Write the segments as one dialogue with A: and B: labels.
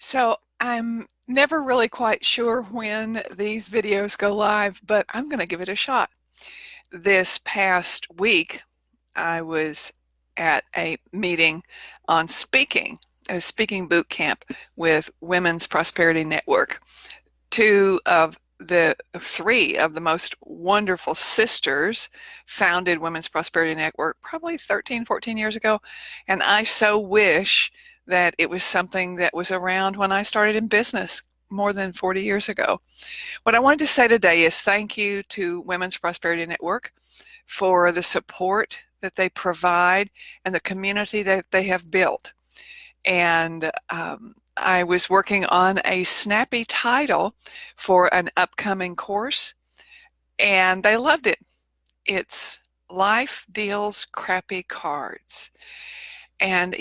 A: So I'm never really quite sure when these videos go live, but I'm going to give it a shot. This past week, I was at a meeting on speaking, a speaking boot camp with Women's Prosperity Network. Three of the most wonderful sisters founded Women's Prosperity Network probably 13, 14 years ago. And I so wish that it was something that was around when I started in business more than 40 years ago. What I wanted to say today is thank you to Women's Prosperity Network for the support that they provide and the community that they have built. And I was working on a snappy title for an upcoming course, and they loved it. It's Life Deals Crappy Cards. And,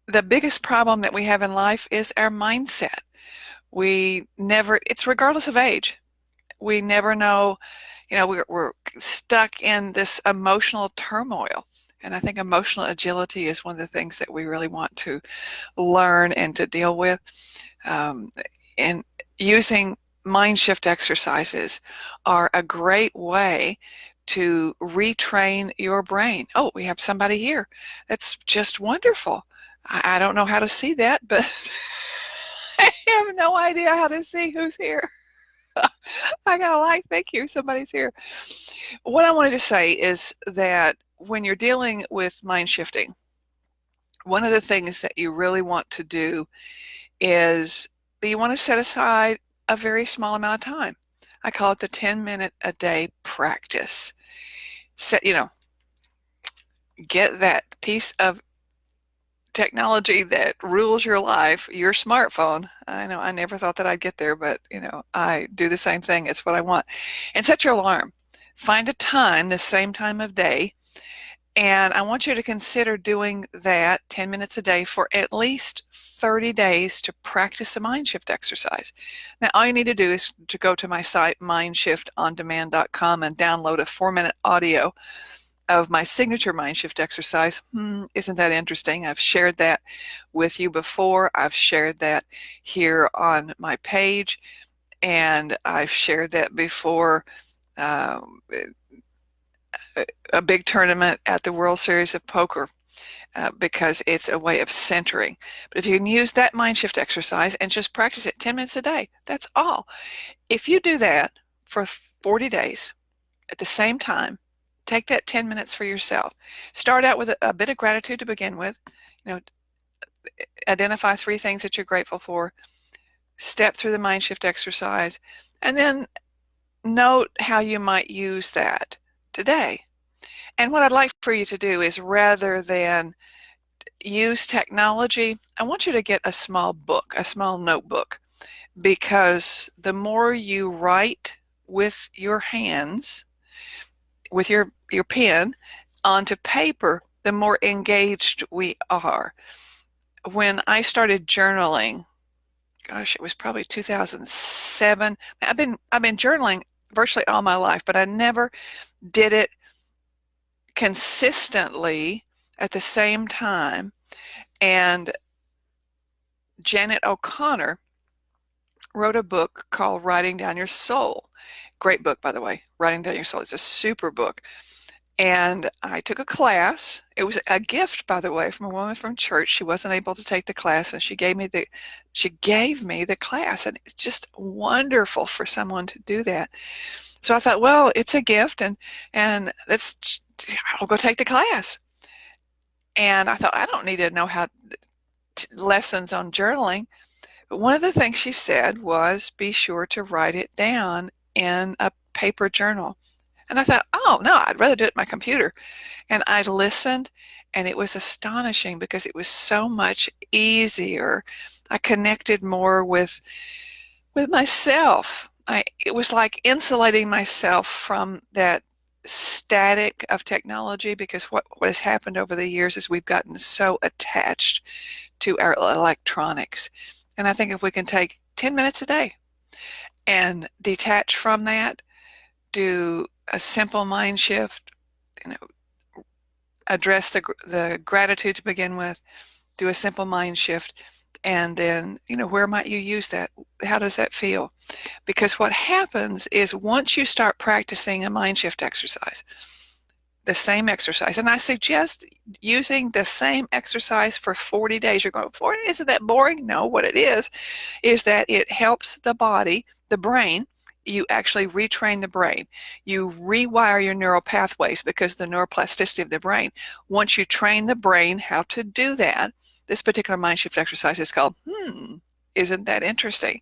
A: the biggest problem that we have in life is our mindset. It's regardless of age. We never know, we're stuck in this emotional turmoil. And I think emotional agility is one of the things that we really want to learn and to deal with. And using MindShift exercises are a great way to retrain your brain. Oh, we have somebody here. That's just wonderful. I don't know how to see that, but I have no idea how to see who's here. I got a like, thank you, somebody's here. What I wanted to say is that when you're dealing with mind shifting, one of the things that you really want to do is that you want to set aside a very small amount of time. I call it the 10-minute a day practice. Get that piece of technology that rules your life, your smartphone. I know I never thought that I'd get there, but I do the same thing. It's what I want. And set your alarm. Find a time, the same time of day, and I want you to consider doing that 10 minutes a day for at least 30 days to practice a mind shift exercise. Now, all you need to do is to go to my site, mindshiftoндemand.com, and download a 4-minute audio of my signature mind shift exercise. Isn't that interesting? I've shared that with you before. I've shared that here on my page, and I've shared that before a big tournament at the World Series of Poker because it's a way of centering. But if you can use that mind shift exercise and just practice it 10 minutes a day, that's all. If you do that for 40 days at the same time, take that 10 minutes for yourself. Start out with a bit of gratitude to begin with. Identify 3 things that you're grateful for. Step through the mind shift exercise, and then note how you might use that today. And what I'd like for you to do is, rather than use technology, I want you to get a small book, a small notebook, because the more you write with your hands, with your pen onto paper, the more engaged we are. When I started journaling, gosh, it was probably 2007. I've been journaling virtually all my life, but I never did it consistently at the same time. And Janet O'Connor wrote a book called Writing Down Your Soul. Great book, by the way. Writing Down Your Soul. It's a super book. And I took a class. It was a gift, by the way, from a woman from church. She wasn't able to take the class, and she gave me the class. And it's just wonderful for someone to do that. So I thought, well, it's a gift, and I'll go take the class. And I thought, I don't need to know lessons on journaling. But one of the things she said was, be sure to write it down in a paper journal. And I thought, oh, no, I'd rather do it on my computer. And I listened, and it was astonishing because it was so much easier. I connected more with myself. It was like insulating myself from that static of technology, because what has happened over the years is we've gotten so attached to our electronics. And I think if we can take 10 minutes a day and detach from that, do a simple mind shift, address the gratitude to begin with, do a simple mind shift, And then, where might you use that? How does that feel? Because what happens is once you start practicing a mind shift exercise, the same exercise, and I suggest using the same exercise for 40 days. You're going, 40? Isn't that boring? No, what it is that it helps the body, the brain. You actually retrain the brain. You rewire your neural pathways because the neuroplasticity of the brain. Once you train the brain how to do that, this particular mind shift exercise is called, isn't that interesting?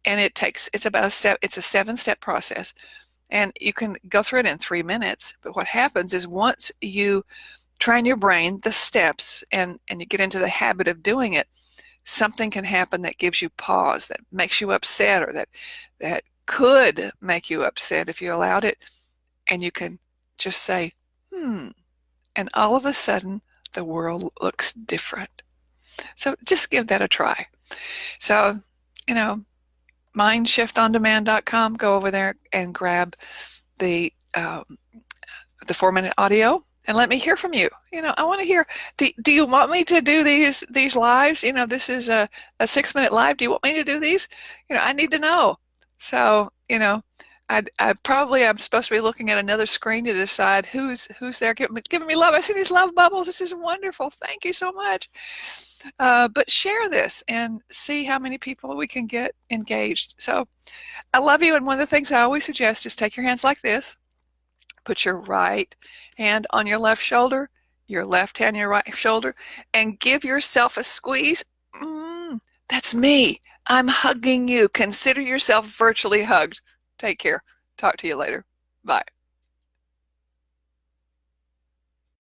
A: And it's a 7-step process. And you can go through it in 3 minutes. But what happens is once you train your brain, the steps, and you get into the habit of doing it, something can happen that gives you pause, that makes you upset, or that could make you upset if you allowed it. And you can just say, and all of a sudden, the world looks different. So just give that a try. So, MindShiftOnDemand.com. Go over there and grab the 4-minute audio and let me hear from you. I want to hear. Do you want me to do these lives? This is a 6-minute live. Do you want me to do these? I need to know. So, I'm supposed to be looking at another screen to decide who's there giving me love. I see these love bubbles. This is wonderful. Thank you so much. But share this and see how many people we can get engaged. So I love you. And one of the things I always suggest is take your hands like this, put your right hand on your left shoulder, your left hand on your right shoulder, and give yourself a squeeze. That's me. I'm hugging you. Consider yourself virtually hugged. Take care. Talk to you later. Bye.